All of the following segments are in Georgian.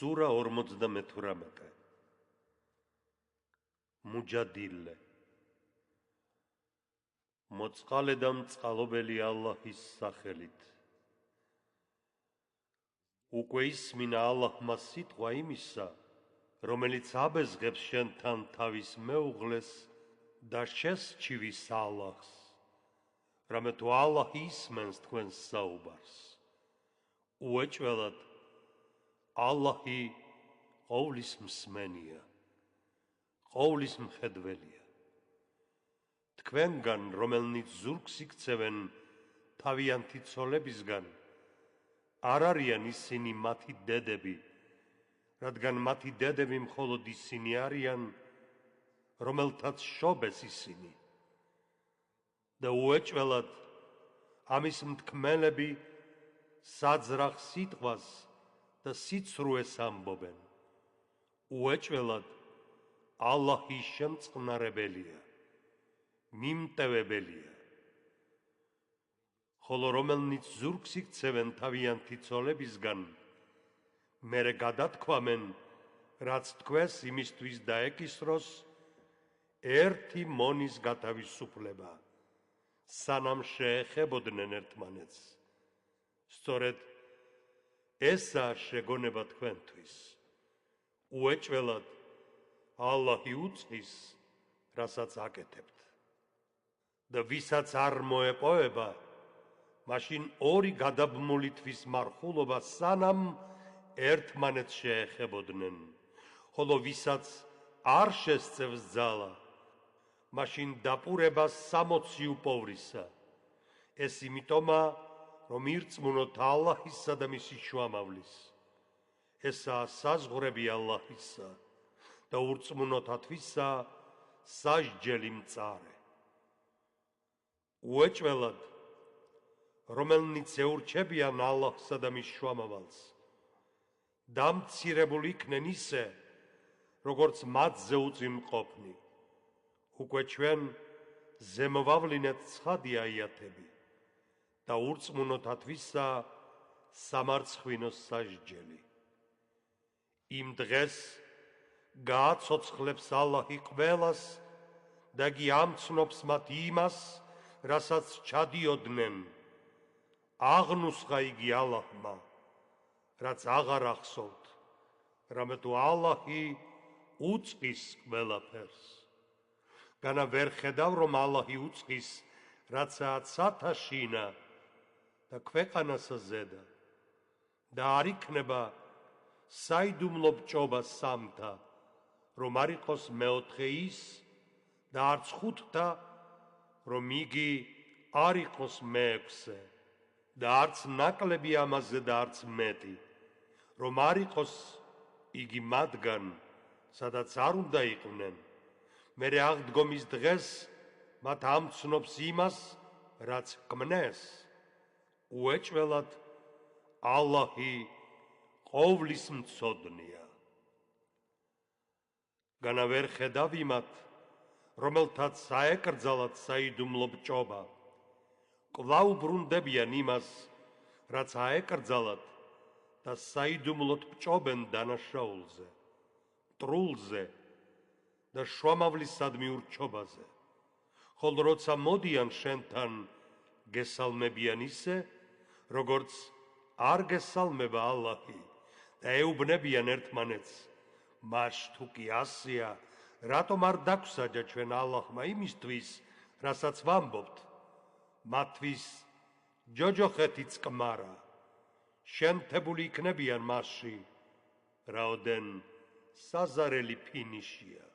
სურა 58 მუჯადილე მოწყალე და მწყალობელი ალლაჰის სახელით უკვე ისმინა ალლაჰმა სიტყვა იმისა რომელიც აბეზღებს შენთან თავის მეუღლეს და შესჩივის ალლაჰს რამე თუ ალლაჰი ისმენს თქვენს საუბარს უეჭველად ალლაჰი ყოვლის მსმენია ყოვლის მხედველია თქვენგან რომელნიც ზურგს იქცევენ თავიანთი ცოლებისგან არ არიან ისინი მათი დედები რადგან მათი დედები მხოლოდ ისინი არიან რომელთაც შობეს ისინი და უეჭველად ამის მთქმელები საძრახ სიტყვას და სიცრუეს ამბობენ უეჭველად ალლაჰი შემწყნარებელია მიმტევებელია ხოლო რომელნიც ზურგს იქცევენ თავიანთი ცოლებისგან მერე გადათქვამენ რაც თქვენს იმისთვის დაეკისროს ერთი მონის გათავისუფლება სანამ შეეხებოდნენ ერთმანეთს სწორედ ესაა შეგონება თქვენთვის უეჭველად ალლაჰი უწყის რასაც აკეთებთ და ვისაც არ მოეპოვება მაშინ ორი გადაბმული თვის მარხულობა სანამ ერთმანეთს შეეხებოდნენ ხოლო ვისაც არ შესწევს ძალა მაშინ დაპურება 60 უპოვრისა ეს იმიტომა რომ ირწმუნოთ ალლაჰისა და მისი შუამავლის ესაა საზღვრები ალლაჰისა და ურწმუნოთათვისა სასჯელი მწარე უეჭველად რომელნიც ეურჩებიან ალლაჰსა და მის შუამავალს დამცირებული იქნენ ისე როგორც მათზე უწიმყოფნი უკვე ჩვენ ზემოავლინეთ ცხადი აიათები და ურწმუნოთათვისა სამარცხვინოს სასჯელი იმ დღეს გააცოცხლებს ალლაჰი ყველას და გიამცნობს მათ იმას რასაც ჩადიოდნენ აღნუსხა იგი ალლაჰმა რაც აღარ ახსოვთ რამე თუ ალლაჰი უწყის ყველაფერს განა ვერ ხედავ რომ ალლაჰი უწყის რაცაა ცათაშინა და ქვეყანასა ზედა და არ იქნება საიდუმლო ბჭობა სამთა რომ არ იყოს მეოთხე ის და არც ხუთთა რომ იგი არ იყოს მეექვსე და არც ნაკლები ამაზე და არც მეტი რომ არ იყოს იგი მათგან სადაც არ უნდა იყვნენ მერე აღდგომის დღეს მათ ამცნობს იმას რაც ქმნეს უეჭველად ალლაჰი ყოვლის მცოდნია განა ვერ ხედავ იმათ რომელთაც საეკრძალათ საიდუმლო ბჭობა კვლავ ბრუნდებიან იმას რაც აეკრძალათ და საიდუმლოდ ბჭობენ დანაშაულზე მტრულზე და შუამავლისადმი ურჩობაზე ხოლო როცა მოდიან შენთან გესალმებიან ისე როგორც არ გესალმება ალლაჰი და ეუბნებიან ერთმანეთს მაშ თუ კი ასია რატომ არ დაგვსაჯა ჩვენ ალლაჰმა იმისთვის რასაც ვამბობთ მათთვის ჯოჯოხეთი წყმარა შემთებული იქნებიან მასში რაოდენ საზარელი ფინიშია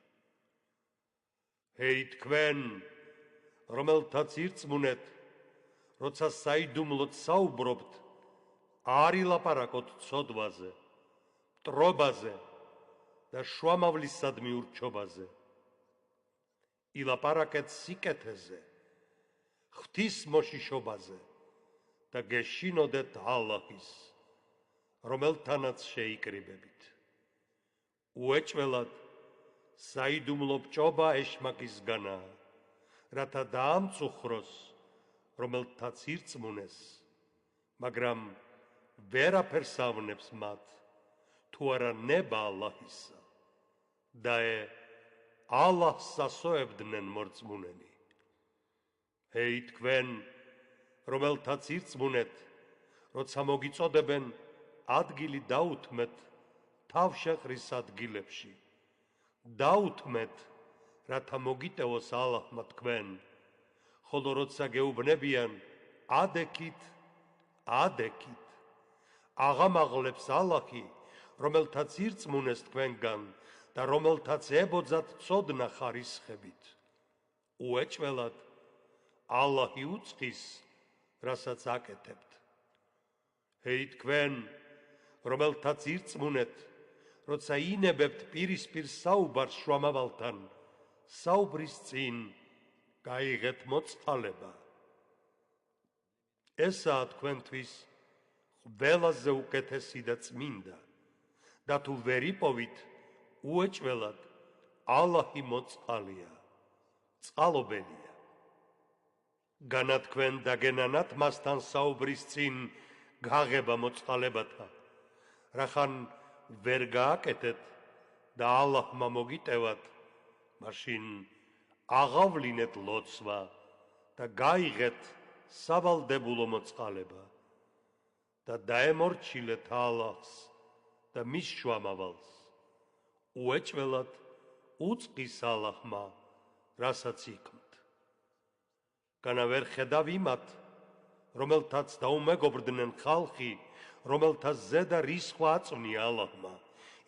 ჰეი თქვენ რომელთაც ირწმუნეთ როცა საიდუმლოდ საუბრობთ არ ილაპარაკოთ ცოდვაზე მტრობაზე და შუამავლისადმი ურჩობაზე ილაპარაკეთ სიკეთეზე ღვთისმოშიშობაზე და გეშინოდეთ ალლაჰის რომელთანაც შეიკრიბებით უეჭველად საიდუმლო ბჭობა ეშმაკისგანაა რათა დაამწუხროს რომელთაც ირწმუნეს მაგრამ ვერაფერს ავნებს მათ თუ არა ნება ალლაჰისა და ალლაჰს ასოებდნენ მორწმუნენი. ჰეი თქვენ, რომელთაც ირწმუნეთ, როცა მოგიწოდებენ ადგილი დაუთმეთ თავშეყრის ადგილებში. დაუთმეთ, რათა მოგიტევოს ალლაჰმა თქვენ, ხოლო როცა გეუბნებიან ადექით, ადექით. აღამაღლებს ალლაჰი, რომელთაც ირწმუნეს თქვენგან და რომელთაც ებოძათ ცოდნა ხარისხებით. უეჭველად, ალლაჰი უწყის, რასაც აკეთებთ. ჰეი თქვენ, რომელთაც ირწმუნეთ, როცა ინებებთ პირისპირ საუბარს შუამავალთან, საუბრის წინ გაიღეთ მოწყალება. ესაა თქვენთვის ყველაზე უკეთესი და წმინდა და თუ ვერ იპოვით, უეჭველად, ალლაჰი მოწყალია, წყალობელია. განათქვენ და გენანათ მასთან საუბრის წინ გაღება მოწყალებათა, რახან ვერ გააკეთეთ და ალლაჰმა მოგიტევათ, მაშინ აღავლინეთ ლოცვა და გაიღეთ სავალდებულო მოწყალება და დაემორჩილეთ ალლაჰს და მის შუამავალს. უეჭველად უწყის ალლაჰმა, რასაც იქმთ. განა ვერ ხედავ იმათ, რომელთაც დაუმეგობრდნენ ხალხი, რომელთა ზედა რისხვა აწვნია ალლაჰმა.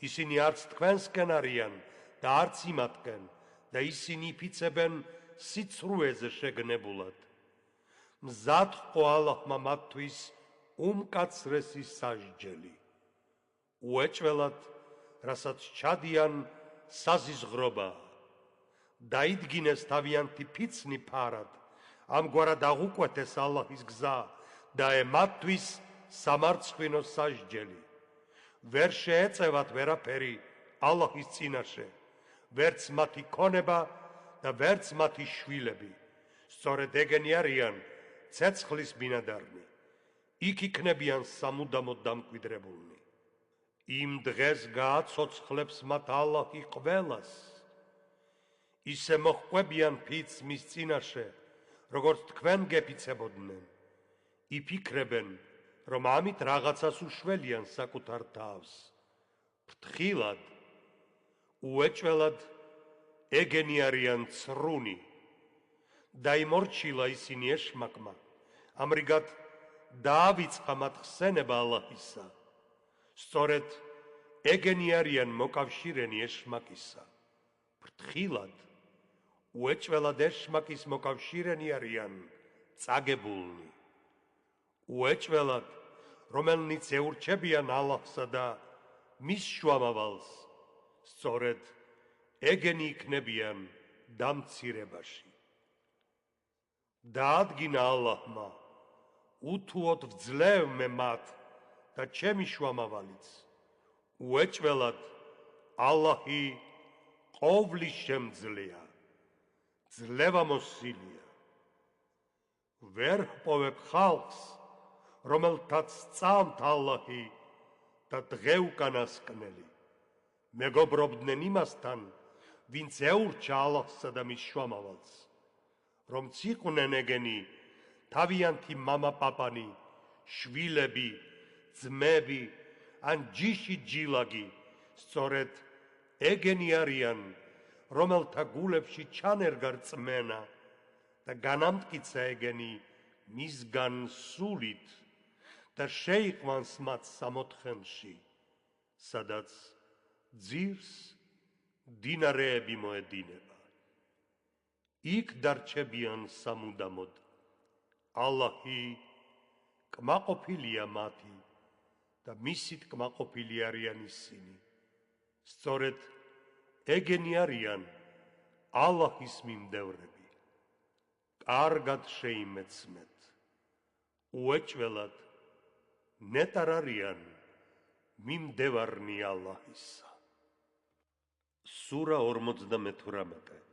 ისინი არც თქვენსკენ არიან და არც იმათკენ და ისინი იფიცებენ სიცრუეზე შეგნებულად. მზად ყო ალლაჰმა მათთვის უმკაცრესი სასჯელი. უეჭველად, რასაც ჩადიან საზიზღრობა. დაიდგინეს თავიანთი ფიცნი ფარად, ამგვარად აღუკვეთეს ალლაჰის გზა და მათთვის სამარცხვინო სასჯელი. ვერ შეეწევათ ვერაფერი ალლაჰის წინაშე, ვერც მათი ქონება და ვერც მათი შვილები. სწორედ ეგენი არიან ცეცხლის ბინადარნი. იქ იქნებიან სამუდამოდ დამკვიდრებულნი. იმ დღეს გააცოცხლებს მათ ალლაჰი ყველას. ისე მოჰყვებიან ფიცს მის წინაშე, როგორც თქვენ გეფიცებოდნენ. იფიქრებენ, რომ ამით რაღაცას უშველიან საკუთარ თავს. ფრთხილად, უეჭველად, ეგენი არიან ცრუნი. დაიმორჩილა ისინი ეშმაკმა, ამრიგად დაავიწყა მათ ხსენება ალლაჰისა. სწორედ ეგენი არიან მოკავშირენი ეშმაკისა. ფრთხილად, უეჭველად ეშმაკის მოკავშირენი არიან წაგებულნი. უეჭველად, რომელნიც ეურჩებიან ალლაჰსა და მის შუამავალს, სწორედ ეგენი იქნებიან დამცირებაში. დაადგინა ალლაჰმა, უთუოდ ვძლევ მე მათ და ჩემი შუამავალიც. უეჭველად, ალლაჰი ყოვლის შემძლეა, ძლევამოსილია. ვერ ჰპოვებ ხალხს, რომელთაც სწამთ ალლაჰი და დღე უკანასკნელი. მეგობრობდნენ იმასთან, ვინც ეურჩა ალლაჰსა და მის შუამავალს, რომ ციყვნენ ეგენი თავიანთი მამა-პაპანი, შვილები, ძმები, ან ჯიში ჯილაგი, სწორედ ეგენი არიან, რომელთა გულებში ჩანერგა რწმენა და განამტკიცა ეგენი მისგან სულით და შეიყვანს მათ სამოთხენში, სადაც ძირს დინარეები მოედინება. იქ დარჩებიან სამუდამოდ. ალლაჰი კმაყოფილია მათი და მისით კმაყოფილი არიან ისინი. სწორედ ეგენი არიან ალლაჰის მიმდევრები. კარგად შეიმეცნეთ. უეჭველად, ნეტარ არიან მიმდევარნი ალლაჰისა. სურა 58